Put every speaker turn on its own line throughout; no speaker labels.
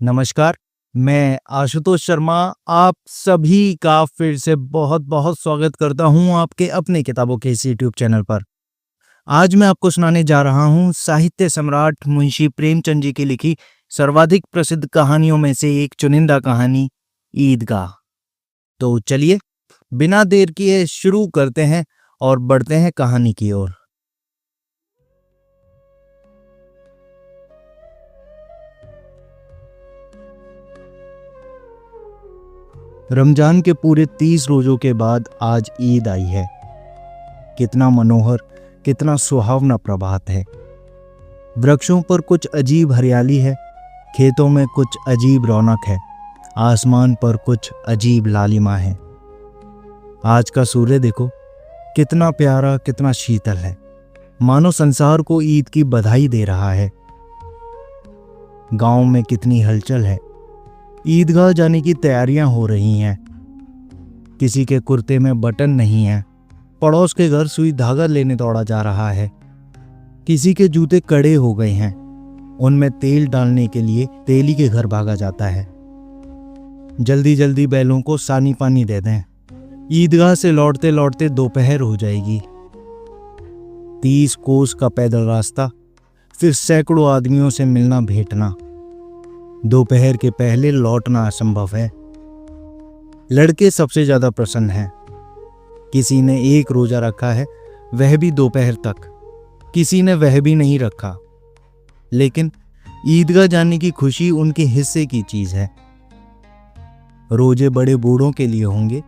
नमस्कार, मैं आशुतोष शर्मा आप सभी का फिर से बहुत बहुत स्वागत करता हूं आपके अपने किताबों के इस यूट्यूब चैनल पर। आज मैं आपको सुनाने जा रहा हूं साहित्य सम्राट मुंशी प्रेमचंद जी की लिखी सर्वाधिक प्रसिद्ध कहानियों में से एक चुनिंदा कहानी ईदगाह। तो चलिए बिना देर किए शुरू करते हैं और बढ़ते हैं कहानी की ओर। रमजान के पूरे 30 रोजों के बाद आज ईद आई है। कितना मनोहर, कितना सुहावना प्रभात है। वृक्षों पर कुछ अजीब हरियाली है, खेतों में कुछ अजीब रौनक है, आसमान पर कुछ अजीब लालिमा है। आज का सूर्य देखो, कितना प्यारा, कितना शीतल है, मानो संसार को ईद की बधाई दे रहा है। गांव में कितनी हलचल है, ईदगाह जाने की तैयारियां हो रही हैं। किसी के कुर्ते में बटन नहीं है, पड़ोस के घर सुई धागा लेने दौड़ा जा रहा है। किसी के जूते कड़े हो गए हैं, उनमें तेल डालने के लिए तेली के घर भागा जाता है। जल्दी जल्दी बैलों को सानी पानी दे दें, ईदगाह से लौटते लौटते दोपहर हो जाएगी। 30 कोस का पैदल रास्ता, फिर सैकड़ों आदमियों से मिलना भेंटना। दोपहर के पहले लौटना असंभव है। लड़के सबसे ज्यादा प्रसन्न हैं। किसी ने एक रोजा रखा है, वह भी दोपहर तक, किसी ने वह भी नहीं रखा। लेकिन ईदगाह जाने की खुशी उनके हिस्से की चीज है। रोजे बड़े बूढ़ों के लिए होंगे,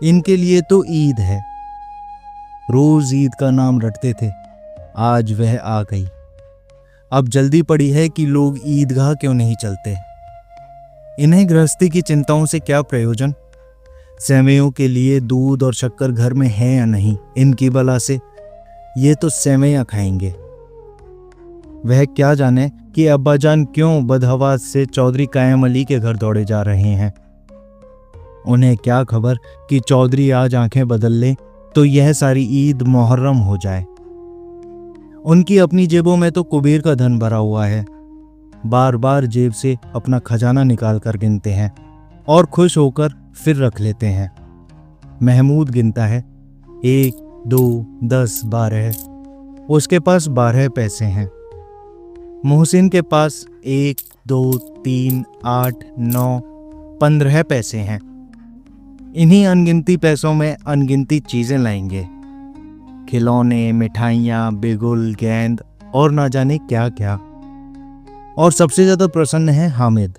इनके लिए तो ईद है। रोज ईद का नाम रटते थे, आज वह आ गई। अब जल्दी पड़ी है कि लोग ईदगाह क्यों नहीं चलते। इन्हें गृहस्थी की चिंताओं से क्या प्रयोजन। सेवैयों के लिए दूध और शक्कर घर में है या नहीं, इनकी बला से ये तो सेवैयां खाएंगे। वह क्या जाने कि अब्बाजान क्यों बदहवास से चौधरी कायम अली के घर दौड़े जा रहे हैं। उन्हें क्या खबर कि चौधरी आज आंखें बदल ले तो यह सारी ईद मुहर्रम हो जाए। उनकी अपनी जेबों में तो कुबेर का धन भरा हुआ है। बार बार जेब से अपना खजाना निकाल कर गिनते हैं और खुश होकर फिर रख लेते हैं। महमूद गिनता है, 1, 2, 10, 12। उसके पास 12 पैसे हैं। मोहसिन के पास 1, 2, 3, 8, 9, 15 पैसे हैं। इन्हीं अनगिनती पैसों में अनगिनती चीजें लाएंगे, खिलौने, मिठाइयाँ, बिगुल, गेंद और ना जाने क्या क्या। और सबसे ज्यादा प्रसन्न है हामिद।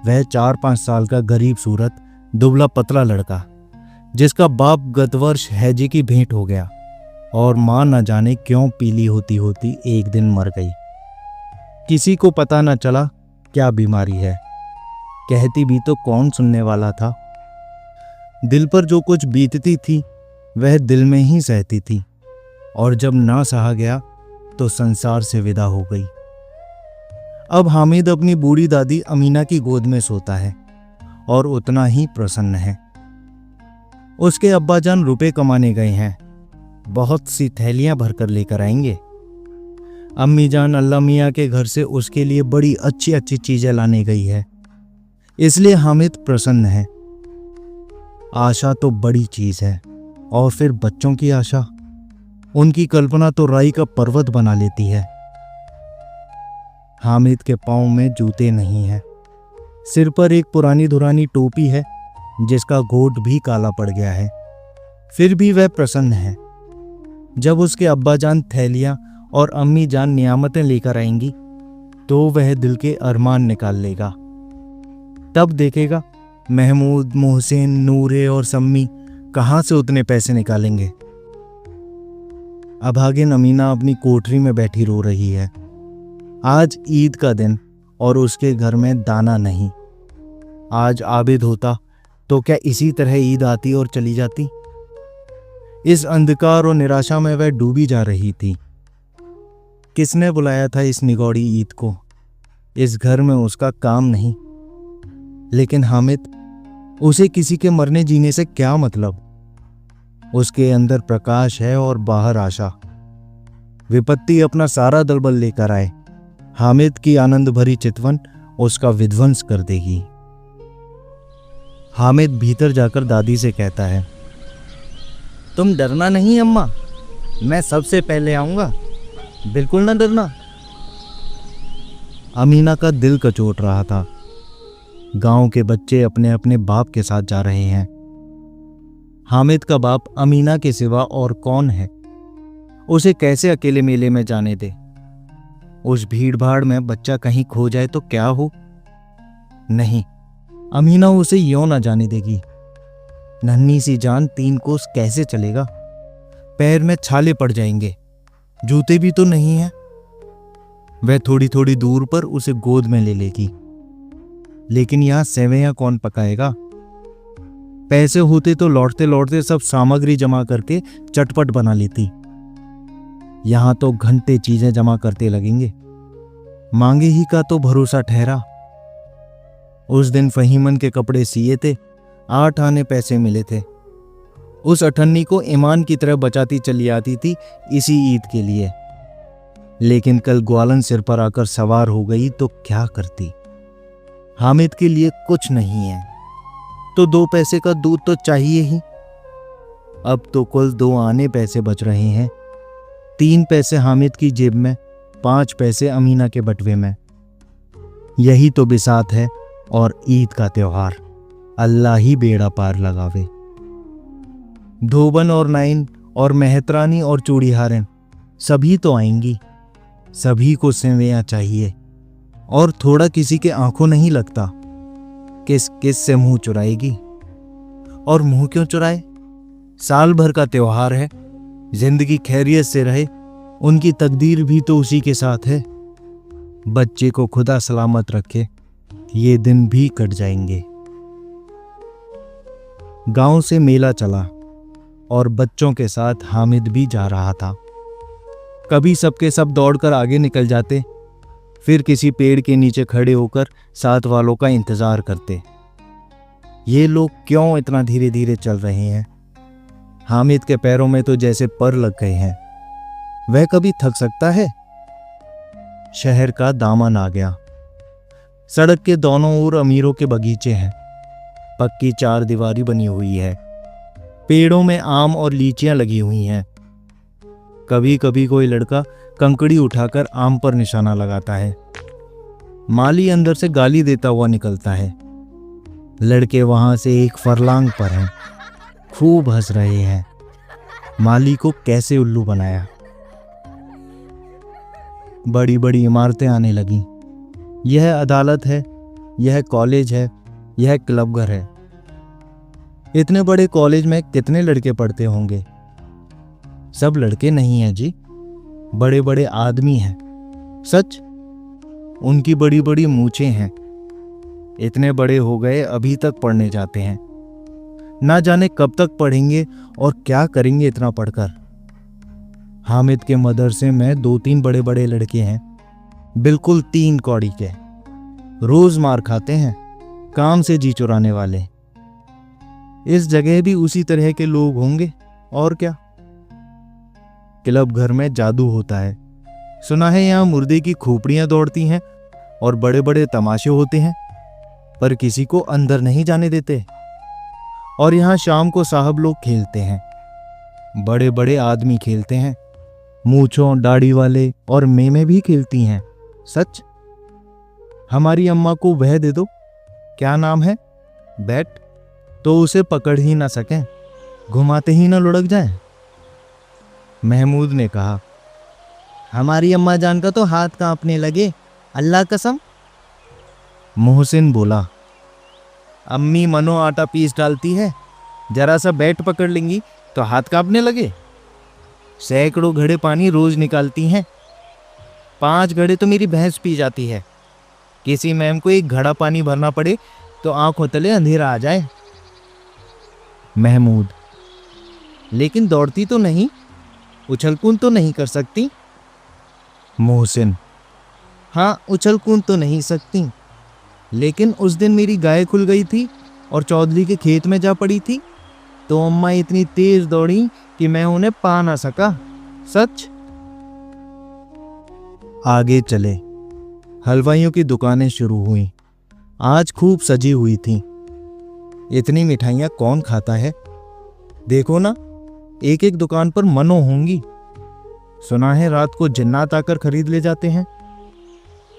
वह 4-5 साल का गरीब सूरत दुबला पतला लड़का, जिसका बाप गत वर्ष हैजे की भेंट हो गया और मां ना जाने क्यों पीली होती होती एक दिन मर गई। किसी को पता न चला क्या बीमारी है, कहती भी तो कौन सुनने वाला था। दिल पर जो कुछ बीतती थी वह दिल में ही सहती थी, और जब ना सहा गया तो संसार से विदा हो गई। अब हामिद अपनी बूढ़ी दादी अमीना की गोद में सोता है और उतना ही प्रसन्न है। उसके अब्बाजान रुपए कमाने गए हैं, बहुत सी थैलियां भरकर लेकर आएंगे। अम्मी जान अल्लाह मियाँ के घर से उसके लिए बड़ी अच्छी अच्छी चीजें लाने गई है, इसलिए हामिद प्रसन्न है। आशा तो बड़ी चीज है, और फिर बच्चों की आशा, उनकी कल्पना तो राई का पर्वत बना लेती है। हामिद के पांव में जूते नहीं हैं, सिर पर एक पुरानी धुरानी टोपी है जिसका घोट भी काला पड़ गया है। फिर भी वह प्रसन्न है। जब उसके अब्बाजान थैलियां और अम्मी जान नियामतें लेकर आएंगी तो वह दिल के अरमान निकाल लेगा। तब देखेगा महमूद, मोहसिन, नूरे और सम्मी कहां से उतने पैसे निकालेंगे। अभागिन अमीना अपनी कोठरी में बैठी रो रही है। आज ईद का दिन और उसके घर में दाना नहीं। आज आबिद होता तो क्या इसी तरह ईद आती और चली जाती। इस अंधकार और निराशा में वह डूबी जा रही थी। किसने बुलाया था इस निगौड़ी ईद को। इस घर में उसका काम नहीं। लेकिन हामिद, उसे किसी के मरने जीने से क्या मतलब। उसके अंदर प्रकाश है और बाहर आशा। विपत्ति अपना सारा दलबल लेकर आए, हामिद की आनंद भरी चितवन उसका विध्वंस कर देगी। हामिद भीतर जाकर दादी से कहता है, तुम डरना नहीं अम्मा, मैं सबसे पहले आऊंगा, बिल्कुल ना डरना। अमीना का दिल कचोट रहा था। गांव के बच्चे अपने अपने बाप के साथ जा रहे हैं। हामिद का बाप अमीना के सिवा और कौन है? उसे कैसे अकेले मेले में जाने दे? उस भीड़ भाड़ में बच्चा कहीं खो जाए तो क्या हो? नहीं, अमीना उसे यूं ना जाने देगी। नन्ही सी जान 3 कोस कैसे चलेगा? पैर में छाले पड़ जाएंगे, जूते भी तो नहीं है। वह थोड़ी थोड़ी दूर पर उसे गोद में ले लेगी। लेकिन यहां सेवैयां कौन पकाएगा? पैसे होते तो लौटते लौटते सब सामग्री जमा करके चटपट बना लेती। यहां तो घंटे चीजें जमा करते लगेंगे। मांगे ही का तो भरोसा ठहरा। उस दिन फहीमन के कपड़े सिए थे, 8 आने पैसे मिले थे। उस अठन्नी को ईमान की तरह बचाती चली आती थी इसी ईद के लिए। लेकिन कल ग्वालन सिर पर आकर सवार हो गई तो क्या करती? हामिद के लिए कुछ नहीं है तो 2 पैसे का दूध तो चाहिए ही। अब तो कुल 2 आने पैसे बच रहे हैं। 3 पैसे हामिद की जेब में, 5 पैसे अमीना के बटवे में। यही तो बिसात है और ईद का त्योहार। अल्लाह ही बेड़ा पार लगावे। धोबन और नाइन और मेहतरानी और चूड़ीहारन सभी तो आएंगी। सभी को सेवैयां चाहिए। और थोड़ा किसी के आंखों नहीं लगता। किस किस से मुंह चुराएगी? और मुंह क्यों चुराए? साल भर का त्योहार है। जिंदगी खैरियत से रहे, उनकी तकदीर भी तो उसी के साथ है। बच्चे को खुदा सलामत रखे, ये दिन भी कट जाएंगे। गांव से मेला चला और बच्चों के साथ हामिद भी जा रहा था। कभी सबके सब दौड़कर आगे निकल जाते, फिर किसी पेड़ के नीचे खड़े होकर साथ वालों का इंतजार करते। ये लोग क्यों इतना धीरे धीरे चल रहे हैं? हामिद के पैरों में तो जैसे पर लग गए हैं। वह कभी थक सकता है? शहर का दामन आ गया। सड़क के दोनों ओर अमीरों के बगीचे हैं। पक्की 4 दीवारी बनी हुई है। पेड़ों में आम और लीचियां लगी हुई हैं। कभी कभी कोई लड़का कंकड़ी उठाकर आम पर निशाना लगाता है। माली अंदर से गाली देता हुआ निकलता है। लड़के वहां से एक फरलांग पर हैं, खूब हंस रहे हैं। माली को कैसे उल्लू बनाया। बड़ी बड़ी इमारतें आने लगीं। यह अदालत है, यह कॉलेज है, यह क्लब घर है। इतने बड़े कॉलेज में कितने लड़के पढ़ते होंगे? सब लड़के नहीं हैं जी, बड़े बड़े आदमी हैं। सच, उनकी बड़ी बड़ी मूछें हैं। इतने बड़े हो गए अभी तक पढ़ने जाते हैं। ना जाने कब तक पढ़ेंगे और क्या करेंगे इतना पढ़कर। हामिद के मदरसे में 2-3 बड़े बड़े लड़के हैं, बिल्कुल 3 कौड़ी के। रोज मार खाते हैं, काम से जी चुराने वाले। इस जगह भी उसी तरह के लोग होंगे और क्या। क्लब घर में जादू होता है। सुना है यहाँ मुर्दे की खोपड़ियां दौड़ती हैं और बड़े बड़े तमाशे होते हैं, पर किसी को अंदर नहीं जाने देते। और यहाँ शाम को साहब लोग खेलते हैं, बड़े बड़े आदमी खेलते हैं। मूंछों दाढ़ी वाले और मेमे भी खेलती हैं। सच, हमारी अम्मा को वह दे दो, क्या नाम है, बैट, तो उसे पकड़ ही ना सकें, घुमाते ही ना लुढ़क जाएं। महमूद ने कहा, हमारी अम्मा जान का तो हाथ कांपने लगे, अल्लाह कसम। मोहसिन बोला, अम्मी मनो आटा पीस डालती है, जरा सा बैट पकड़ लेंगी तो हाथ कांपने लगे। सैकड़ों घड़े पानी रोज निकालती हैं, 5 घड़े तो मेरी भैंस पी जाती है। किसी मैम को 1 घड़ा पानी भरना पड़े तो आंखों तले अंधेरा आ जाए। महमूद, लेकिन दौड़ती तो नहीं, उछल कूद तो नहीं कर सकती। मोहसिन, हाँ उछल कूद तो नहीं सकती, लेकिन उस दिन मेरी गाय खुल गई थी और चौधरी के खेत में जा पड़ी थी, तो अम्मा इतनी तेज दौड़ी कि मैं उन्हें पा ना सका। सच। आगे चले। हलवाइयों की दुकानें शुरू हुई। आज खूब सजी हुई थी। इतनी मिठाइयाँ कौन खाता है? देखो ना, एक एक दुकान पर मनो होंगी। सुना है रात को जिन्नात आकर खरीद ले जाते हैं।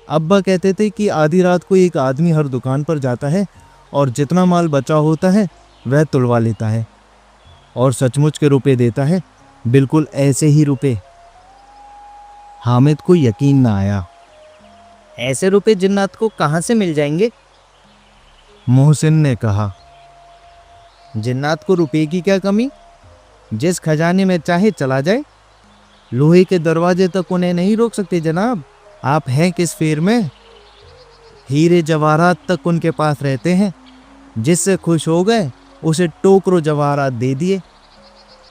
अब्बा कहते थे कि आधी रात को एक आदमी हर दुकान पर जाता है और जितना माल बचा होता है वह तुलवा लेता है और सचमुच के रुपए देता है, बिल्कुल ऐसे ही रुपए। हामिद को यकीन ना आया।
ऐसे रुपए जिन्नात को कहाँ से मिल जाएंगे?
मोहसिन ने कहा।
जिन्नात को रुपए की क्या कमी? जिस खजाने में चाहे चला जाए। लोहे के दरवाजे तक उन्हें नहीं रोक सकते जनाब।
आप हैं किस फेर में? हीरे जवाहरात तक उनके पास रहते हैं। जिससे खुश हो गए उसे टोकरो जवाहरात दे दिए।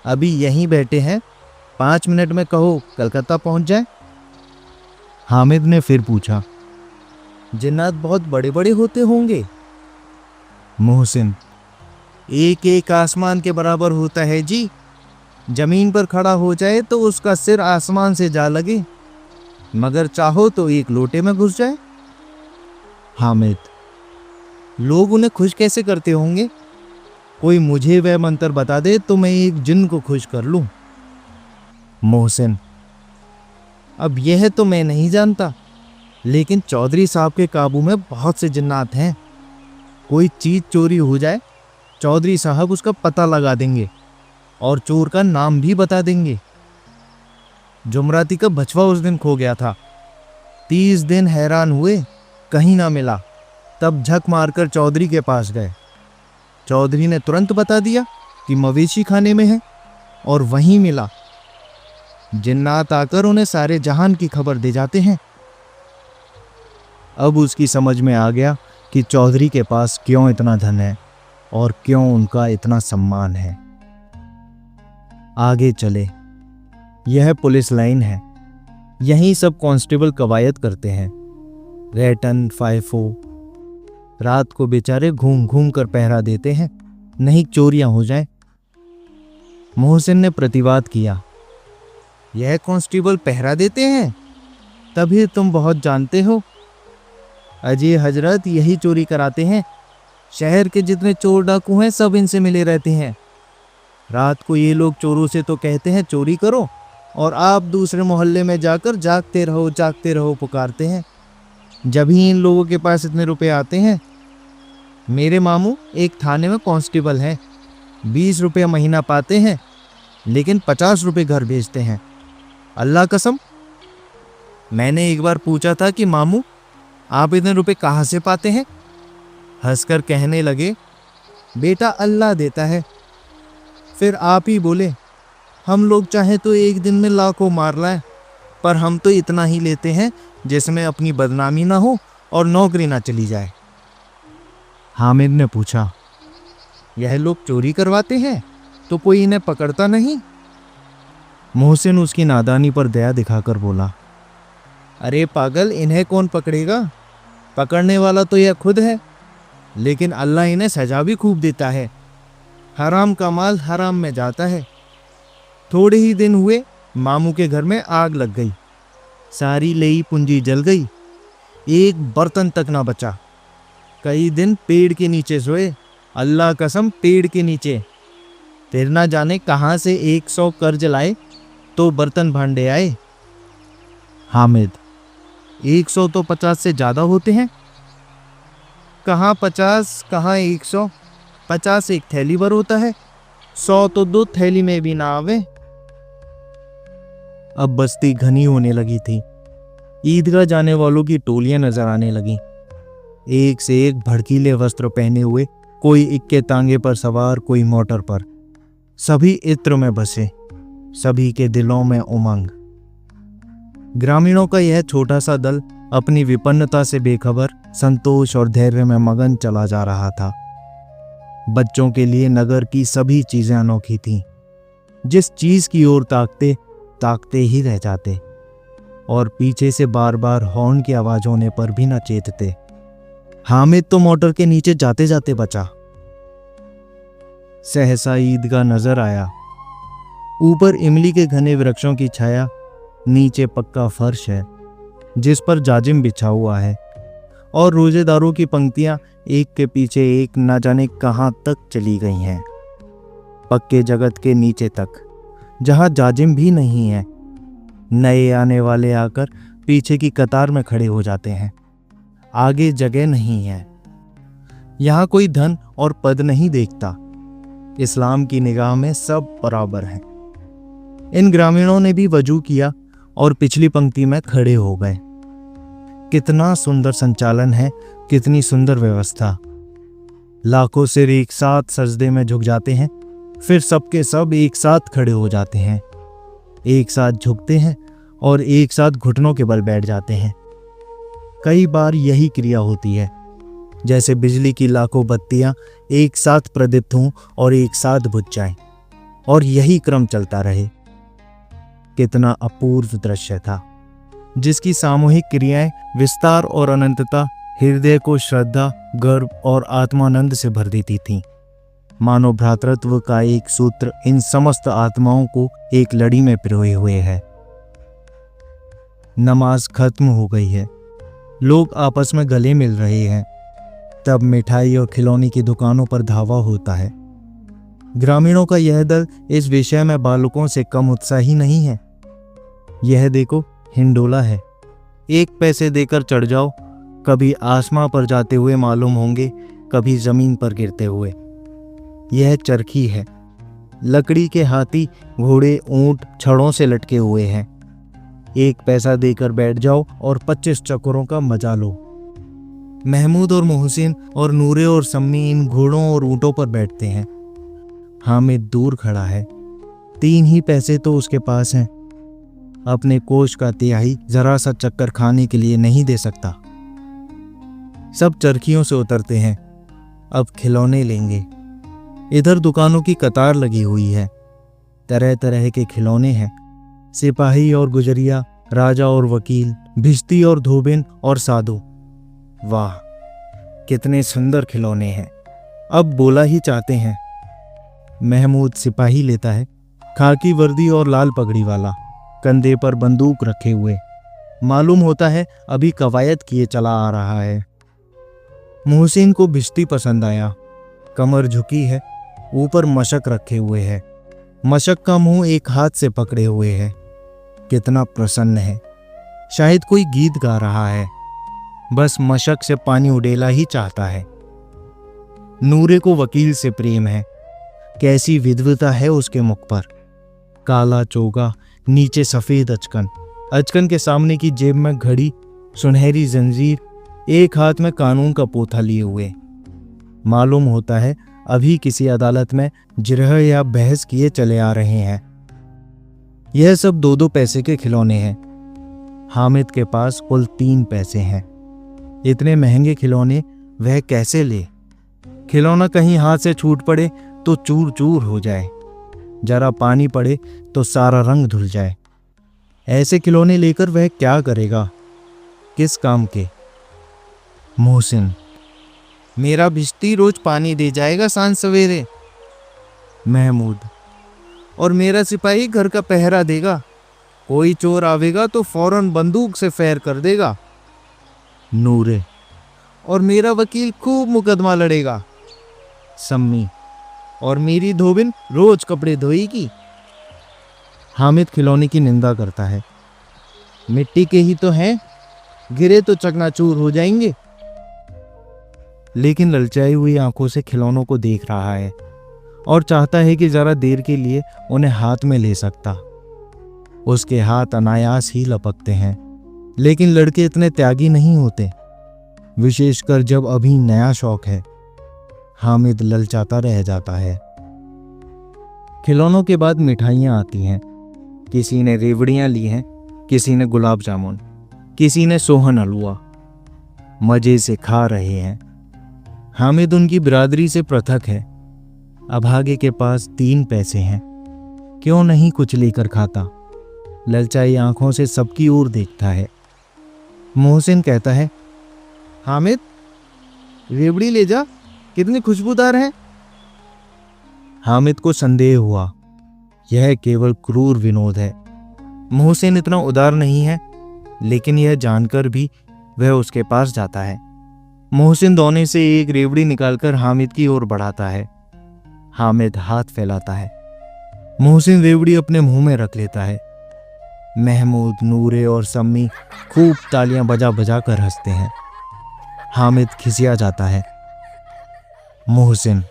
अभी यहीं बैठे हैं, 5 मिनट में कहो कलकत्ता पहुंच जाए। हामिद ने फिर पूछा,
जिन्नात बहुत बड़े बड़े होते होंगे?
मोहसिन, एक एक आसमान के बराबर होता है जी। जमीन पर खड़ा हो जाए तो उसका सिर आसमान से जा लगे, मगर चाहो तो एक लोटे में घुस जाए। हामिद,
लोग उन्हें खुश कैसे करते होंगे?
कोई मुझे वह मंत्र बता दे तो मैं एक जिन को खुश कर लूं। मोहसिन,
अब यह तो मैं नहीं जानता,
लेकिन चौधरी साहब के काबू में बहुत से जिन्नात हैं। कोई चीज चोरी हो जाए, चौधरी साहब उसका पता लगा देंगे और चोर का नाम भी बता देंगे। जुमराती का बछवा उस दिन खो गया था। 30 दिन हैरान हुए, कहीं ना मिला। तब झक मारकर चौधरी के पास गए। चौधरी ने तुरंत बता दिया कि मवेशी खाने में है और वहीं मिला। जिन्नात आकर उन्हें सारे जहान की खबर दे जाते हैं। अब उसकी समझ में आ गया कि चौधरी के पास क्यों इतना धन है और क्यों उनका इतना सम्मान है। आगे चले। यह पुलिस लाइन है। यहीं सब कांस्टेबल कवायद करते हैं। रेटन, फाइफो रात को बेचारे घूम घूम कर पहरा देते हैं, नहीं चोरियां हो जाए। मोहसिन ने प्रतिवाद किया,
यह कांस्टेबल पहरा देते हैं?
तभी तुम बहुत जानते हो। अजी हजरत यही चोरी कराते हैं। शहर के जितने चोर डाकू हैं सब इनसे मिले रहते हैं। रात को ये लोग चोरों से तो कहते हैं चोरी करो, और आप दूसरे मोहल्ले में जाकर जागते रहो पुकारते हैं। जब ही इन लोगों के पास इतने रुपए आते हैं। मेरे मामू एक थाने में कांस्टेबल हैं। 20 रुपये महीना पाते हैं, लेकिन 50 रुपये घर भेजते हैं। अल्लाह कसम। मैंने एक बार पूछा था कि मामू आप इतने रुपए कहाँ से पाते हैं? हंसकर कहने लगे, बेटा अल्लाह देता है। फिर आप ही बोले, हम लोग चाहे तो एक दिन में लाखों मार लाएं, पर हम तो इतना ही लेते हैं जिसमें अपनी बदनामी ना हो और नौकरी ना चली जाए। हामिद ने पूछा,
यह लोग चोरी करवाते हैं तो कोई इन्हें पकड़ता नहीं?
मोहसिन उसकी नादानी पर दया दिखाकर बोला,
अरे पागल, इन्हें कौन पकड़ेगा? पकड़ने वाला तो यह खुद है, लेकिन अल्लाह इन्हें सजा भी खूब देता है। हराम का माल हराम में जाता है। थोड़े ही दिन हुए मामू के घर में आग लग गई। सारी लेई पूंजी जल गई। एक बर्तन तक ना बचा। कई दिन पेड़ के नीचे सोए, अल्लाह कसम पेड़ के नीचे। फिर ना जाने कहाँ से 100 कर्ज लाए तो बर्तन भांडे आए।
हामिद, 100 तो 50 से ज्यादा होते हैं।
कहाँ 50 कहाँ 100। 50 एक थैली भर होता है, 100 तो 2 थैली में भी ना आवे।
अब बस्ती घनी होने लगी थी। ईदगाह जाने वालों की टोलियां नजर आने लगी। एक से एक भड़कीले वस्त्र पहने हुए, कोई इक्के तांगे पर सवार, कोई मोटर पर। सभी इत्र में बसे, सभी के दिलों में उमंग। ग्रामीणों का यह छोटा सा दल अपनी विपन्नता से बेखबर, संतोष और धैर्य में मगन चला जा रहा था। बच्चों के लिए नगर की सभी चीजें अनोखी थीं। जिस चीज की ओर ताकते ताकते ही रह जाते, और पीछे से बार बार हॉर्न की आवाज होने पर भी न चेतते। हामिद तो मोटर के नीचे जाते जाते बचा। सहसा ईदगाह नजर आया। ऊपर इमली के घने वृक्षों की छाया, नीचे पक्का फर्श है। जिस पर जाजिम बिछा हुआ है, और रोजेदारों की पंक्तियां एक के पीछे एक न जाने कहां तक चली गई हैं, पक्के जगत के नीचे तक, जहां जाजिम भी नहीं है। नए आने वाले आकर पीछे की कतार में खड़े हो जाते हैं। आगे जगह नहीं है। यहाँ कोई धन और पद नहीं देखता। इस्लाम की निगाह में सब बराबर हैं। इन ग्रामीणों ने भी वजू किया और पिछली पंक्ति में खड़े हो गए। कितना सुंदर संचालन है, कितनी सुंदर व्यवस्था। लाखों सिर एक साथ सजदे में झुक जाते हैं, फिर सबके सब एक साथ खड़े हो जाते हैं, एक साथ झुकते हैं और एक साथ घुटनों के बल बैठ जाते हैं। कई बार यही क्रिया होती है, जैसे बिजली की लाखों बत्तियां एक साथ प्रदीप्त हों और एक साथ बुझ जाएं, और यही क्रम चलता रहे। कितना अपूर्व दृश्य था, जिसकी सामूहिक क्रियाएं, विस्तार और अनंतता हृदय को श्रद्धा, गर्व और आत्मानंद से भर देती थीं। मानो भ्रातृत्व का एक सूत्र इन समस्त आत्माओं को एक लड़ी में पिरोए हुए है। नमाज खत्म हो गई है, लोग आपस में गले मिल रहे हैं। तब मिठाई और खिलौने की दुकानों पर धावा होता है। ग्रामीणों का यह दल इस विषय में बालकों से कम उत्साही नहीं है। यह देखो, हिंडोला है, 1 पैसे देकर चढ़ जाओ, कभी आसमां पर जाते हुए मालूम होंगे, कभी जमीन पर गिरते हुए। यह चरखी है, लकड़ी के हाथी, घोड़े, ऊंट छड़ों से लटके हुए हैं। 1 पैसा देकर बैठ जाओ और 25 चक्करों का मजा लो। महमूद और मोहसिन और नूरे और सम्मी इन घोड़ों और ऊंटों पर बैठते हैं। हामिद दूर खड़ा है, 3 ही पैसे तो उसके पास हैं। अपने कोष का तिहाई जरा सा चक्कर खाने के लिए नहीं दे सकता। सब चरखियों से उतरते हैं, अब खिलौने लेंगे। इधर दुकानों की कतार लगी हुई है, तरह तरह के खिलौने हैं। सिपाही और गुजरिया, राजा और वकील, भिश्ती और धोबिन और साधु। वाह, कितने सुंदर खिलौने हैं। अब बोला ही चाहते हैं। महमूद सिपाही लेता है, खाकी वर्दी और लाल पगड़ी वाला, कंधे पर बंदूक रखे हुए। मालूम होता है अभी कवायद किए चला आ रहा है। मोहसिन को भिश्ती पसंद आया, कमर झुकी है, ऊपर मशक रखे हुए है। मशक का मुंह एक हाथ से पकड़े हुए है। कितना प्रसन्न है, शायद कोई गीत गा रहा है, बस मशक से पानी उड़ेला ही चाहता है। नूरे को वकील से प्रेम है, कैसी विद्वता है उसके मुख पर। काला चोगा, नीचे सफेद अचकन, अचकन के सामने की जेब में घड़ी, सुनहरी जंजीर, एक हाथ में कानून का पोथा लिए हुए। मालूम होता है अभी किसी अदालत में जिरह या बहस किए चले आ रहे हैं। यह सब 2-2 पैसे के खिलौने हैं। हामिद के पास कुल 3 पैसे हैं। इतने महंगे खिलौने वह कैसे ले? खिलौना कहीं हाथ से छूट पड़े तो चूर चूर हो जाए, जरा पानी पड़े तो सारा रंग धुल जाए। ऐसे खिलौने लेकर वह क्या करेगा? किस काम के? मोहसिन, मेरा भिश्ती रोज पानी दे जाएगा सांझ सवेरे। महमूद, और मेरा सिपाही घर का पहरा देगा, कोई चोर आवेगा तो फौरन बंदूक से फैर कर देगा। नूरे, और मेरा वकील खूब मुकदमा लड़ेगा। सम्मी, और मेरी धोबिन रोज कपड़े धोएगी। हामिद खिलौने की निंदा करता है। मिट्टी के ही तो हैं, गिरे तो चकनाचूर हो जाएंगे। लेकिन ललचाई हुई आंखों से खिलौनों को देख रहा है और चाहता है कि जरा देर के लिए उन्हें हाथ में ले सकता। उसके हाथ अनायास ही लपकते हैं, लेकिन लड़के इतने त्यागी नहीं होते, विशेषकर जब अभी नया शौक है। हामिद ललचाता रह जाता है। खिलौनों के बाद मिठाइयाँ आती हैं। किसी ने रेवड़ियाँ ली हैं, किसी ने गुलाब जामुन, किसी ने सोहन हलवा। मजे से खा रहे हैं। हामिद उनकी बिरादरी से पृथक है। अभागे के पास 3 पैसे हैं, क्यों नहीं कुछ लेकर खाता? ललचाई आंखों से सबकी ओर देखता है। मोहसिन कहता है, हामिद रेवड़ी ले जा, कितनी खुशबूदार है। हामिद को संदेह हुआ, यह केवल क्रूर विनोद है। मोहसिन इतना उदार नहीं है, लेकिन यह जानकर भी वह उसके पास जाता है। मोहसिन दोने से एक रेवड़ी निकालकर हामिद की ओर बढ़ाता है। हामिद हाथ फैलाता है। मोहसिन रेवड़ी अपने मुंह में रख लेता है। महमूद, नूरे और सम्मी खूब तालियां बजा बजा कर हंसते हैं। हामिद खिसिया जाता है। मोहसिन,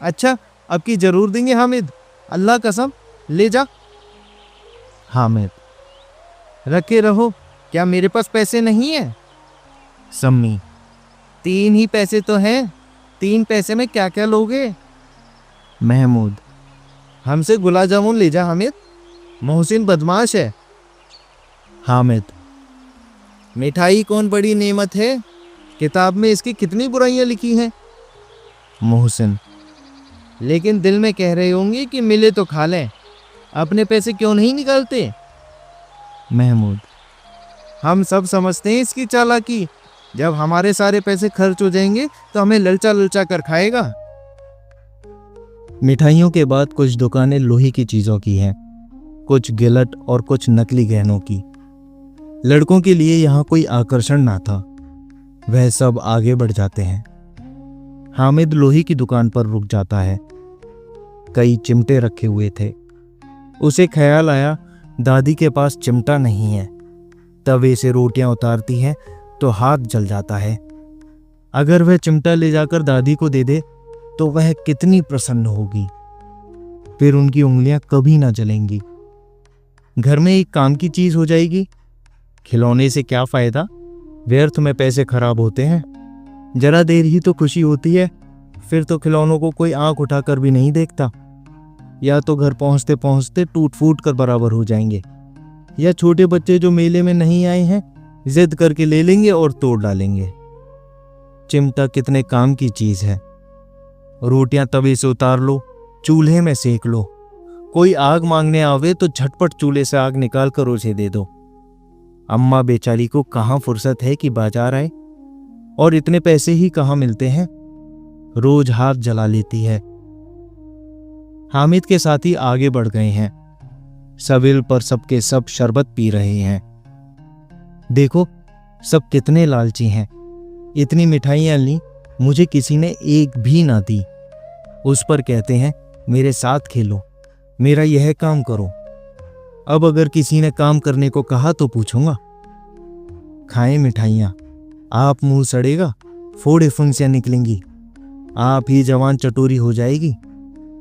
अच्छा, अब की जरूर देंगे हामिद, अल्लाह कसम, ले जा।
हामिद,
रखे रहो, क्या मेरे पास पैसे नहीं है?
सम्मी,
3 ही पैसे तो हैं, 3 पैसे में क्या क्या लोगे?
महमूद,
हमसे गुलाब जामुन ले जा हामिद, मोहसिन बदमाश है।
हामिद,
मिठाई कौन बड़ी नेमत है, किताब में इसकी कितनी बुराइयां लिखी हैं।
मोहसिन,
लेकिन दिल में कह रहे होंगे कि मिले तो खा लें, अपने पैसे क्यों नहीं निकालते?
महमूद,
हम सब समझते हैं इसकी चालाकी, जब हमारे सारे पैसे खर्च हो जाएंगे तो हमें ललचा ललचा कर खाएगा।
मिठाइयों के बाद कुछ दुकानें लोहे की चीजों की हैं, कुछ गिलट और कुछ नकली गहनों की। लड़कों के लिए यहाँ कोई आकर्षण ना था, वह सब आगे बढ़ जाते हैं। हामिद लोहे की दुकान पर रुक जाता है। कई चिमटे रखे हुए थे। उसे ख्याल आया दादी के पास चिमटा नहीं है। तवे से रोटियां उतारती है तो हाथ जल जाता है। अगर वह चिमटा ले जाकर दादी को दे दे तो वह कितनी प्रसन्न होगी, फिर उनकी उंगलियां कभी ना जलेंगी। घर में एक काम की चीज हो जाएगी। खिलौने से क्या फायदा, व्यर्थ में पैसे खराब होते हैं। जरा देर ही तो खुशी होती है, फिर तो खिलौनों को कोई आंख उठाकर भी नहीं देखता। या तो घर पहुंचते पहुंचते टूट फूट कर बराबर हो जाएंगे, या छोटे बच्चे जो मेले में नहीं आए हैं जिद करके ले लेंगे और तोड़ डालेंगे। चिमटा कितने काम की चीज है। रोटियां तवे से उतार लो, चूल्हे में सेक लो। कोई आग मांगने आवे तो झटपट चूल्हे से आग निकाल कर उसे दे दो। अम्मा बेचारी को कहाँ फुर्सत है कि बाजार आए, और इतने पैसे ही कहाँ मिलते हैं। रोज हाथ जला लेती है। हामिद के साथी आगे बढ़ गए हैं। सबिल पर सबके सब शरबत पी रहे हैं। देखो सब कितने लालची हैं। इतनी मिठाइयां ली, मुझे किसी ने एक भी ना दी। उस पर कहते हैं मेरे साथ खेलो, मेरा यह काम करो। अब अगर किसी ने काम करने को कहा तो पूछूंगा। खाएं मिठाइयां, आप मुंह सड़ेगा, फोड़े फुंसियां निकलेंगी, आप ही जवान चटोरी हो जाएगी।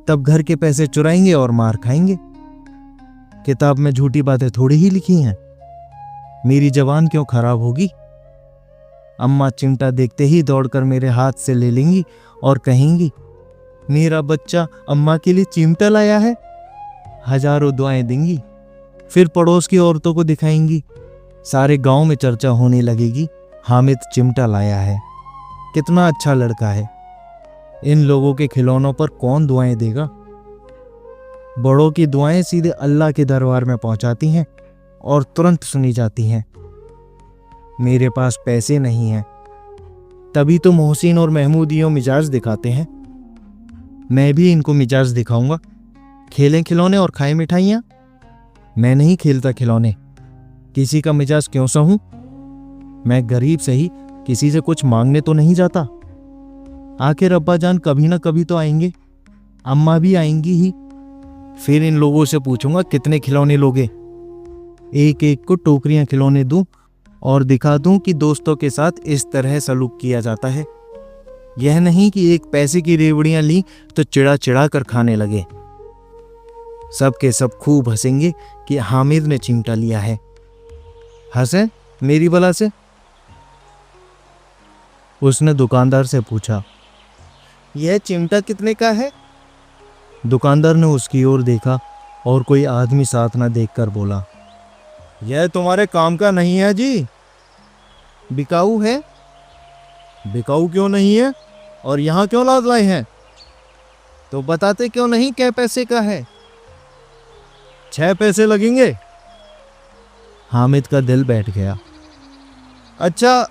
तब घर के पैसे चुराएंगे और मार खाएंगे। किताब में झूठी बातें थोड़ी ही लिखी हैं। मेरी जवान क्यों खराब होगी। अम्मा चिमटा देखते ही दौड़कर मेरे हाथ से ले लेंगी और कहेंगी मेरा बच्चा अम्मा के लिए चिमटा लाया है। हजारों दुआएं देंगी। फिर पड़ोस की औरतों को दिखाएंगी। सारे गांव में चर्चा होने लगेगी, हामिद चिमटा लाया है, कितना अच्छा लड़का है। इन लोगों के खिलौनों पर कौन दुआएं देगा। बड़ों की दुआएं सीधे अल्लाह के दरबार में पहुंचाती हैं और तुरंत सुनी जाती हैं। मेरे पास पैसे नहीं हैं, तभी तो मोहसिन और महमूद यूं मिजाज दिखाते हैं। मैं भी इनको मिजाज दिखाऊंगा। खेलें खिलौने और खाएं मिठाइयां। मैं नहीं खेलता खिलौने, किसी का मिजाज क्यों सहूं। मैं गरीब से ही किसी से कुछ मांगने तो नहीं जाता। आखिर अब्बा जान कभी ना कभी तो आएंगे, अम्मा भी आएंगी ही। फिर इन लोगों से पूछूंगा कितने खिलौने लोगे। एक एक को टोकरियां खिलौने दूं और दिखा दूं कि दोस्तों के साथ इस तरह सलूक किया जाता है। यह नहीं कि एक पैसे की रेवड़ियां ली तो चिड़ा चिड़ा कर खाने लगे। सब के सब खूब हंसेंगे कि हामिद ने चिमटा लिया है। हंसे मेरी बला से। उसने दुकानदार से पूछा,
यह चिमटा कितने का है?
दुकानदार ने उसकी ओर देखा और कोई आदमी साथ न देखकर बोला,
यह तुम्हारे काम का नहीं है जी, बिकाऊ है।
बिकाऊ क्यों नहीं है और यहाँ क्यों लाद लाए हैं?
तो बताते क्यों नहीं क्या पैसे का है?
6 पैसे लगेंगे। हामिद का दिल बैठ गया।
अच्छा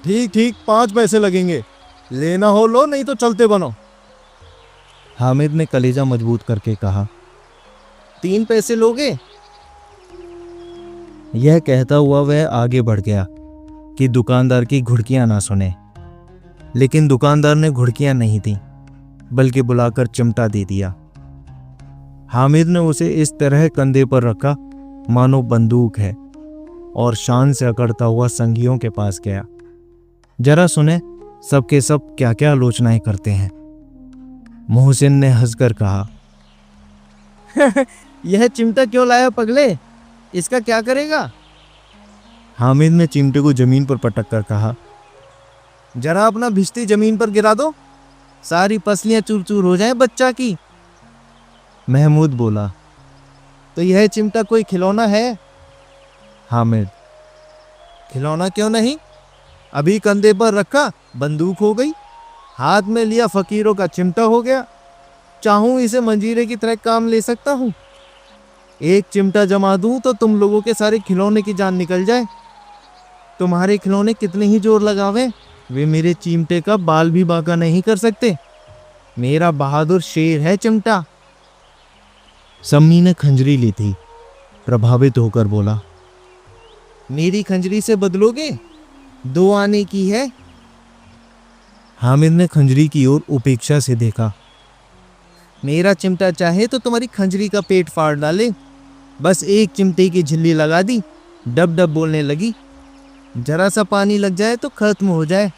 ठीक ठीक, 5 पैसे लगेंगे, लेना हो लो, नहीं तो चलते बनो।
हामिद ने कलेजा मजबूत करके कहा,
3 पैसे लोगे?
यह कहता हुआ वह आगे बढ़ गया कि दुकानदार की घुड़कियां ना सुने। लेकिन दुकानदार ने घुड़कियां नहीं दी, बल्कि बुलाकर चिमटा दे दिया। हामिद ने उसे इस तरह कंधे पर रखा मानो बंदूक है, और शान से अकड़ता हुआ संगियों के पास गया। जरा सुने सबके सब क्या क्या आलोचनाएं करते हैं। मोहसिन ने हंसकर कहा,
यह चिमटा क्यों लाया पगले? इसका क्या करेगा?
हामिद ने चिमटे को जमीन पर पटक कर कहा,
जरा अपना भिश्ती जमीन पर गिरा दो, सारी पसलियां चूर चूर हो जाएं बच्चा की।
महमूद बोला,
तो यह चिमटा कोई खिलौना है?
हामिद,
खिलौना क्यों नहीं? अभी कंधे पर रखा बंदूक हो गई, हाथ में लिया फकीरों का चिमटा हो गया। चाहूं इसे मंजीरे की तरह काम ले सकता हूं। एक चिमटा जमा दूं तो तुम लोगों के सारे खिलौने की जान निकल जाए। तुम्हारे खिलौने कितने ही जोर लगावे, वे मेरे चिमटे का बाल भी बांका नहीं कर सकते। मेरा बहादुर शेर है चिमटा।
सम्मी ने खंजरी ली थी, प्रभावित होकर बोला,
मेरी खंजरी से बदलोगे? 2 आने की है।
हामिद ने खंजरी की ओर उपेक्षा से देखा।
मेरा चिमटा चाहे तो तुम्हारी खंजरी का पेट फाड़ डाले। बस एक चिमटे की झिल्ली लगा दी, डब डब बोलने लगी। जरा सा पानी लग जाए तो खत्म हो जाए।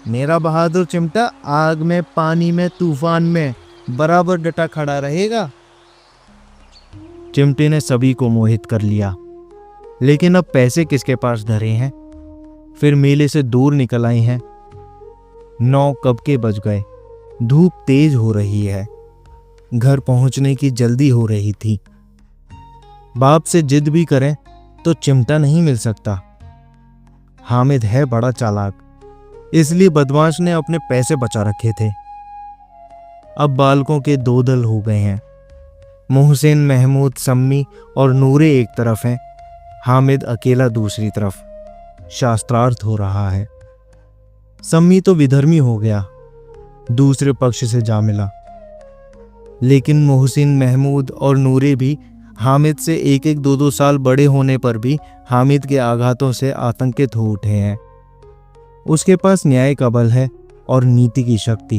मेरा बहादुर चिमटा आग में, पानी में, तूफान में बराबर डटा खड़ा रहेगा।
चिमटे ने सभी को मोहित कर लिया। लेकिन अब पैसे किसके पास धरे हैं? फिर मेले से दूर निकल आए हैं। 9 कब के बज गए। धूप तेज हो रही है। घर पहुंचने की जल्दी हो रही थी। बाप से जिद भी करें तो चिमटा नहीं मिल सकता। हामिद है बड़ा चालाक, इसलिए बदमाश ने अपने पैसे बचा रखे थे। अब बालकों के 2 दल हो गए हैं। मोहसिन, महमूद, सम्मी और नूरे एक तरफ हैं, हामिद अकेला दूसरी तरफ। शास्त्रार्थ हो रहा है। सम्मी तो विधर्मी हो गया, दूसरे पक्ष से जा मिला। लेकिन मोहसिन, महमूद और नूरे भी हामिद से 1-1, 2-2 साल बड़े होने पर भी हामिद के आघातों से आतंकित हो उठे हैं। उसके पास न्याय का बल है और नीति की शक्ति।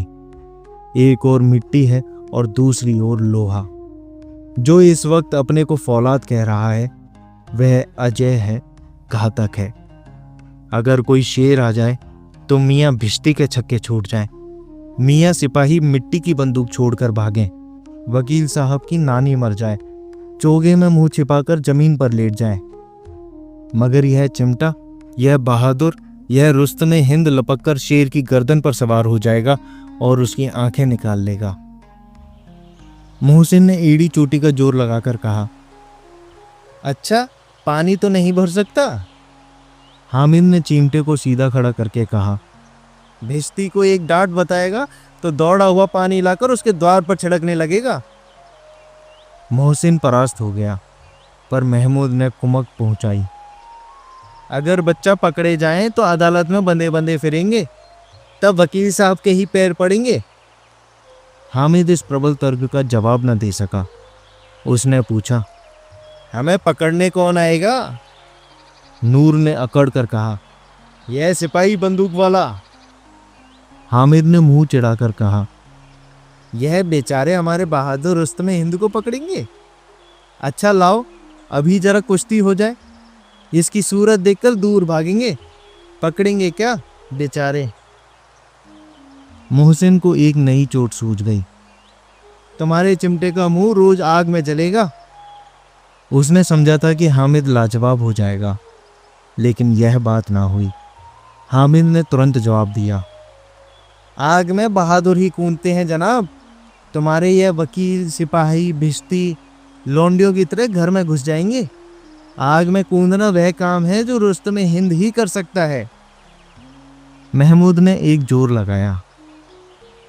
एक ओर मिट्टी है और दूसरी ओर लोहा। जो इस वक्त अपने को फौलाद कह रहा है वह अजय है, घातक है। अगर कोई शेर आ जाए तो मियाँ भिश्ती के छक्के छूट जाएं। मियाँ सिपाही मिट्टी की बंदूक छोड़कर भागें। वकील साहब की नानी मर जाए, चोगे में मुंह छिपाकर जमीन पर लेट जाए। मगर यह चिमटा, यह बहादुर, यह रुस्तमे हिंद लपककर शेर की गर्दन पर सवार हो जाएगा और उसकी आंखें निकाल लेगा। मोहसिन ने एड़ी चोटी का जोर लगाकर कहा,
अच्छा, पानी तो नहीं भर सकता?
हामिद ने चिमटे को सीधा खड़ा करके कहा,
भिश्ती को एक डांट बताएगा तो दौड़ा हुआ पानी लाकर उसके द्वार पर छिड़कने लगेगा।
मोहसिन परास्त हो गया, पर महमूद ने कुमक पहुंचाई।
अगर बच्चा पकड़े जाए तो अदालत में बंदे बंदे फिरेंगे, तब वकील साहब के ही पैर पड़ेंगे।
हामिद इस प्रबल तर्क का जवाब न दे सका। उसने पूछा,
हमें पकड़ने कौन आएगा?
नूर ने अकड़ कर कहा,
यह सिपाही बंदूक वाला।
हामिद ने मुंह चिढ़ाकर कहा,
यह बेचारे हमारे बहादुर रुस्तमे हिंद को पकड़ेंगे। अच्छा लाओ, अभी जरा कुश्ती हो जाए, इसकी सूरत देखकर दूर भागेंगे। पकड़ेंगे क्या बेचारे?
मोहसिन को एक नई चोट सूझ गई।
तुम्हारे चिमटे का मुंह रोज आग में जलेगा।
उसने समझा था कि हामिद लाजवाब हो जाएगा, लेकिन यह बात ना हुई। हामिद ने तुरंत जवाब दिया,
आग में बहादुर ही कूदते हैं जनाब। तुम्हारे यह वकील, सिपाही, भिश्ती लौंडियों की तरह घर में घुस जाएंगे। आग में कूदना वह काम है जो रुस्तमे हिंद ही कर सकता है।
महमूद ने एक जोर लगाया,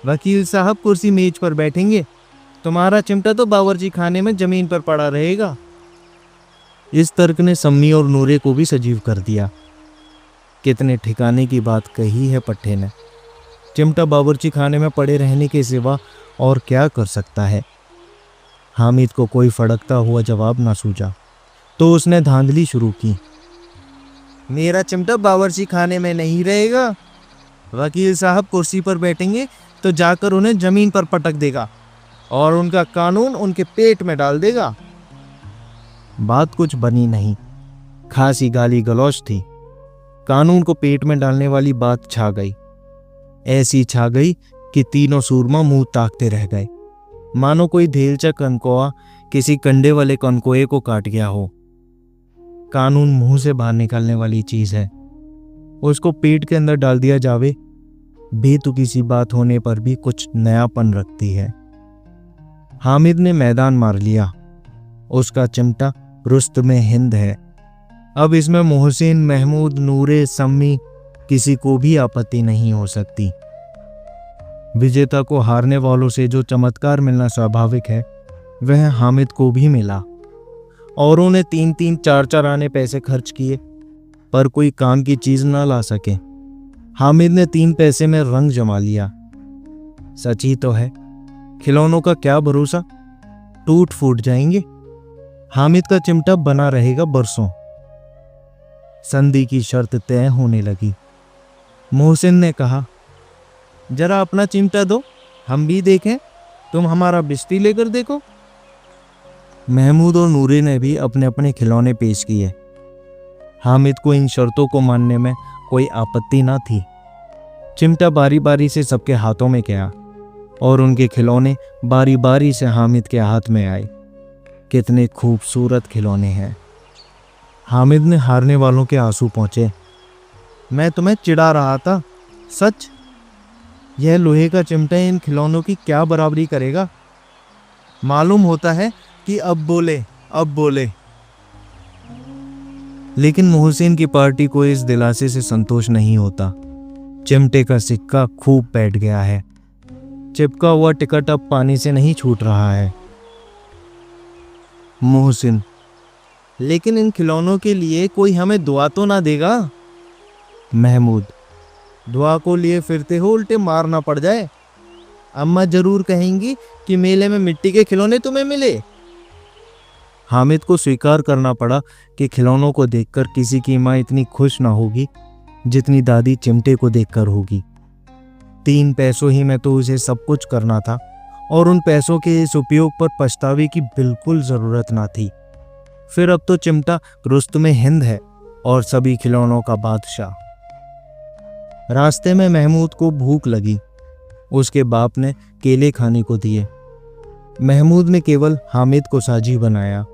वकील साहब कुर्सी मेज पर बैठेंगे, तुम्हारा चिमटा तो बावर्ची खाने में जमीन पर पड़ा रहेगा।
इस तर्क ने सम्मी और नूरे को भी सजीव कर दिया। कितने ठिकाने की बात कही है पट्टे ने। चिमटा बावर्ची खाने में पड़े रहने के सिवा और क्या कर सकता है? हामिद को कोई फड़कता हुआ जवाब ना सूझा, तो उसने धांधली शुरू की।
मेरा चिमटा बावर्ची खाने में नहीं रहेगा। वकील साहब कुर्सी पर बैठेंगे तो जाकर उन्हें जमीन पर पटक देगा और उनका कानून उनके पेट में डाल देगा।
बात कुछ बनी नहीं, खासी गाली गलौज थी। कानून को पेट में डालने वाली बात छा गई। ऐसी छा गई कि तीनों सूरमा मुंह ताकते रह गए, मानो कोई धेलचा कनकोआ किसी कंडे वाले कनकोए को काट गया हो। कानून मुंह से बाहर निकालने वाली चीज है, उसको पेट के अंदर डाल दिया जावे, बेतुकी सी बात होने पर भी कुछ नयापन रखती है। हामिद ने मैदान मार लिया। उसका चिमटा रुस्तमे हिंद है। अब इसमें मोहसिन, महमूद, नूरे, सम्मी किसी को भी आपत्ति नहीं हो सकती। विजेता को हारने वालों से जो चमत्कार मिलना स्वाभाविक है, वह हामिद को भी मिला। औरों ने 3-3, 4-4 आने पैसे खर्च किए, पर कोई काम की चीज ना ला सके। हामिद ने 3 पैसे में रंग जमा लिया। सच ही तो है, खिलौनों का क्या भरोसा, टूट फूट जाएंगे। हामिद का चिमटा बना रहेगा बरसों। संधि की शर्त तय होने लगी। मोहसिन ने कहा, जरा अपना चिमटा दो, हम भी देखें। तुम हमारा बिस्ती लेकर देखो। महमूद और नूरे ने भी अपने अपने खिलौने पेश किए। हामिद को इन शर्तों को मानने में कोई आपत्ति ना थी। चिमटा बारी बारी से सबके हाथों में गया और उनके खिलौने बारी बारी से हामिद के हाथ में आए। कितने खूबसूरत खिलौने हैं। हामिद ने हारने वालों के आंसू पहुंचे।
मैं तुम्हें चिढ़ा रहा था, सच। यह लोहे का चिमटा इन खिलौनों की क्या बराबरी करेगा। मालूम होता है कि अब बोले।
लेकिन मोहसिन की पार्टी को इस दिलासे से संतोष नहीं होता। चिमटे का सिक्का खूब बैठ गया है। चिपका हुआ टिकट अब पानी से नहीं छूट रहा है।
मोहसिन, लेकिन इन खिलौनों के लिए कोई हमें दुआ तो ना देगा।
महमूद,
दुआ को लिए फिरते हो, उल्टे मार ना पड़ जाए। अम्मा जरूर कहेंगी कि मेले में मिट्टी के खिलौने तुम्हें मिले।
हामिद को स्वीकार करना पड़ा कि खिलौनों को देखकर किसी की माँ इतनी खुश ना होगी जितनी दादी चिमटे को देखकर होगी। 3 पैसों ही में तो उसे सब कुछ करना था और उन पैसों के इस उपयोग पर पछतावे की बिल्कुल जरूरत ना थी। फिर अब तो चिमटा रुस्तमे हिंद है और सभी खिलौनों का बादशाह। रास्ते में महमूद को भूख लगी। उसके बाप ने केले खाने को दिए। महमूद ने केवल हामिद को साझी बनाया।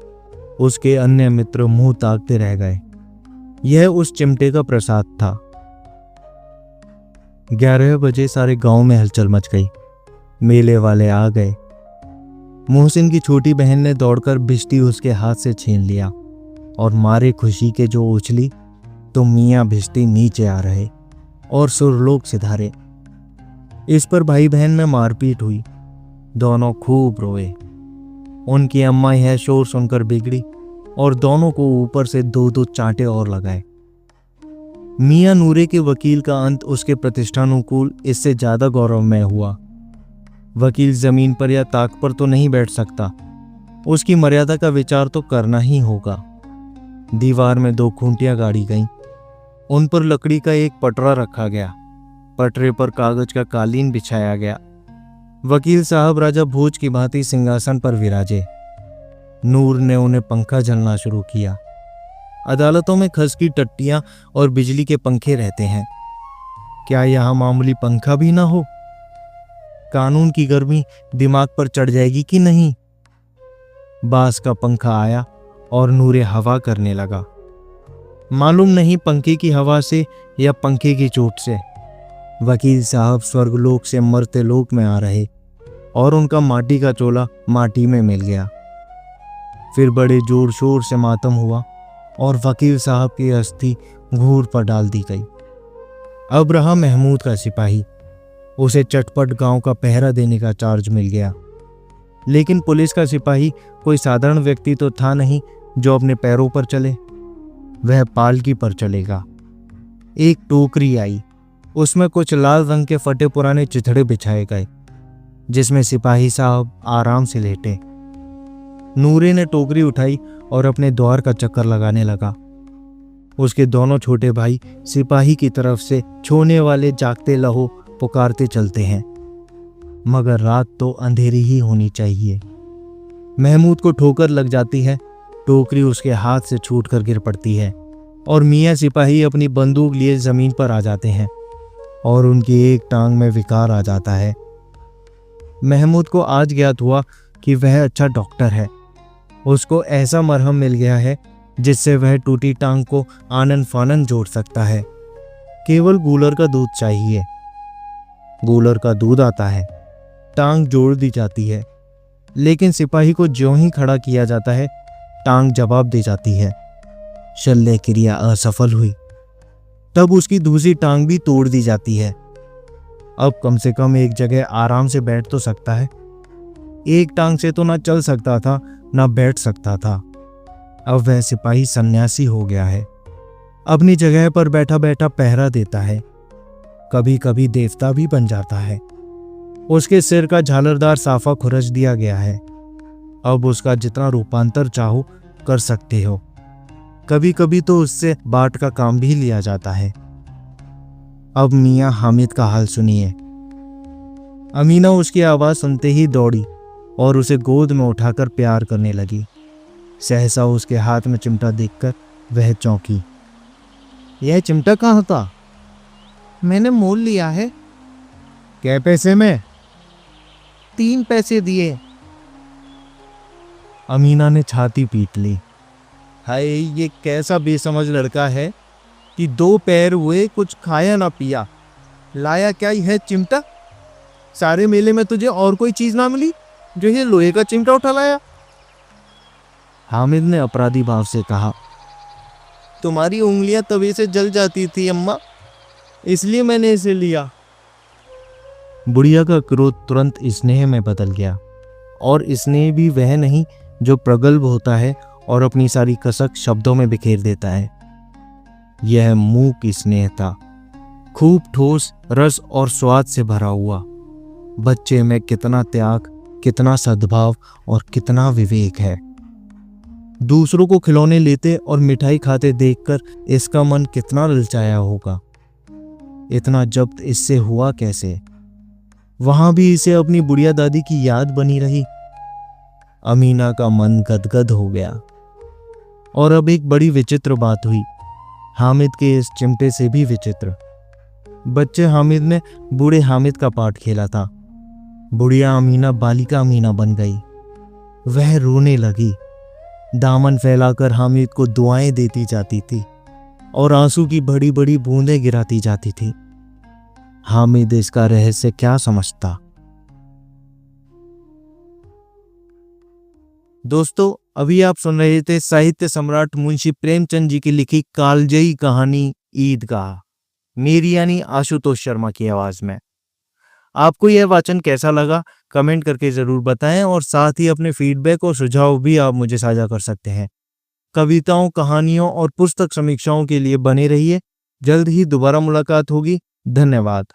उसके अन्य मित्र मुंह ताकते रह गए। यह उस चिमटे का प्रसाद था। 11 बजे सारे गांव में हलचल मच गई। मेले वाले आ गए। मोहसिन की छोटी बहन ने दौड़कर भिश्ती उसके हाथ से छीन लिया और मारे खुशी के जो उछली तो मियाँ भिश्ती नीचे आ रहे और सुरलोक सिधारे। इस पर भाई बहन में मारपीट हुई। दोनों खूब रोए। उनकी अम्मा यह शोर सुनकर बिगड़ी और दोनों को ऊपर से 2-2 चांटे और लगाए। मियाँ नूरे के वकील का अंत उसके प्रतिष्ठानुकूल इससे ज्यादा गौरवमय हुआ। वकील जमीन पर या ताक पर तो नहीं बैठ सकता, उसकी मर्यादा का विचार तो करना ही होगा। दीवार में 2 खूंटियां गाड़ी गईं। उन पर लकड़ी का एक पटरा रखा गया। पटरे पर कागज का कालीन बिछाया गया। वकील साहब राजा भोज की भांति सिंहासन पर विराजे। नूर ने उन्हें पंखा झलना शुरू किया। अदालतों में खस की टट्टियां और बिजली के पंखे रहते हैं, क्या यहां मामूली पंखा भी ना हो? कानून की गर्मी दिमाग पर चढ़ जाएगी कि नहीं? बांस का पंखा आया और नूरे हवा करने लगा। मालूम नहीं पंखे की हवा से या पंखे की चोट से वकील साहब स्वर्गलोक से मर्त्य लोक में आ रहे और उनका माटी का चोला माटी में मिल गया। फिर बड़े जोर शोर से मातम हुआ और वकील साहब की अस्थि घूर पर डाल दी गई। अब रहा महमूद का सिपाही। उसे चटपट गांव का पहरा देने का चार्ज मिल गया। लेकिन पुलिस का सिपाही कोई साधारण व्यक्ति तो था नहीं जो अपने पैरों पर चले। वह पालकी पर चलेगा। एक टोकरी आई, उसमें कुछ लाल रंग के फटे पुराने चिथड़े बिछाए गए, जिसमें सिपाही साहब आराम से लेटे। नूरे ने टोकरी उठाई और अपने द्वार का चक्कर लगाने लगा। उसके दोनों छोटे भाई सिपाही की तरफ से छोने वाले जागते लहो पुकारते चलते हैं, मगर रात तो अंधेरी ही होनी चाहिए। महमूद को ठोकर लग जाती है, टोकरी उसके हाथ से छूटकर गिर पड़ती है और मियाँ सिपाही अपनी बंदूक लिए जमीन पर आ जाते हैं और उनकी एक टांग में विकार आ जाता है। महमूद को आज ज्ञात हुआ कि वह अच्छा डॉक्टर है। उसको ऐसा मरहम मिल गया है जिससे वह टूटी टांग को आनन फानन जोड़ सकता है। केवल गूलर का दूध चाहिए। गूलर का दूध आता है, टांग जोड़ दी जाती है, लेकिन सिपाही को ज्यों ही खड़ा किया जाता है टांग जवाब दे जाती है। शल्य क्रिया असफल हुई। तब उसकी दूसरी टांग भी तोड़ दी जाती है। अब कम से कम एक जगह आराम से बैठ तो सकता है। एक टांग से तो ना चल सकता था ना बैठ सकता था। अब वह सिपाही सन्यासी हो गया है। अपनी जगह पर बैठा बैठा पहरा देता है। कभी कभी देवता भी बन जाता है। उसके सिर का झालरदार साफा खुरच दिया गया है। अब उसका जितना रूपांतर चाहो कर सकते हो। कभी कभी तो उससे बाट का काम भी लिया जाता है। अब मियाँ हामिद का हाल सुनिए। अमीना उसकी आवाज सुनते ही दौड़ी और उसे गोद में उठाकर प्यार करने लगी। सहसा उसके हाथ में चिमटा देखकर वह चौंकी। यह चिमटा कहाँ था?
मैंने मोल लिया है।
कै पैसे में?
3 पैसे दिए।
अमीना ने छाती पीट ली।
हाय, ये कैसा बेसमझ लड़का है कि 2 पैर हुए कुछ खाया ना पिया, लाया क्या यह चिमटा? सारे मेले में तुझे और कोई चीज ना मिली जो ये लोहे का चिमटा उठा लाया?
हामिद ने अपराधी भाव से कहा।
तुम्हारी उंगलियां तवे से जल जाती थी अम्मा, इसलिए मैंने इसे लिया।
बुढ़िया का क्रोध तुरंत स्नेह में बदल गया, और स्नेह भी वह नहीं जो प्रगल्भ होता है और अपनी सारी कसक शब्दों में बिखेर देता है। यह मूक स्नेह था, खूब ठोस रस और स्वाद से भरा हुआ। बच्चे में कितना त्याग, कितना सद्भाव और कितना विवेक है। दूसरों को खिलौने लेते और मिठाई खाते देखकर इसका मन कितना ललचाया होगा। इतना जब्त इससे हुआ कैसे? वहां भी इसे अपनी बुढ़िया दादी की याद बनी रही। अमीना का मन गदगद हो गया। और अब एक बड़ी विचित्र बात हुई, हामिद के इस चिमटे से भी विचित्र। बच्चे हामिद ने बूढ़े हामिद का पार्ट खेला था। बुढ़िया अमीना बालिका अमीना बन गई। वह रोने लगी, दामन फैलाकर हामिद को दुआएं देती जाती थी और आंसू की बड़ी बड़ी बूंदें गिराती जाती थी। हामिद इसका रहस्य क्या समझता?
दोस्तों, अभी आप सुन रहे थे साहित्य सम्राट मुंशी प्रेमचंद जी की लिखी कालजयी कहानी ईदगाह, मेरी यानी आशुतोष शर्मा की आवाज में। आपको यह वाचन कैसा लगा कमेंट करके जरूर बताएं, और साथ ही अपने फीडबैक और सुझाव भी आप मुझे साझा कर सकते हैं। कविताओं, कहानियों और पुस्तक समीक्षाओं के लिए बने रहिए। जल्द ही दोबारा मुलाकात होगी। धन्यवाद।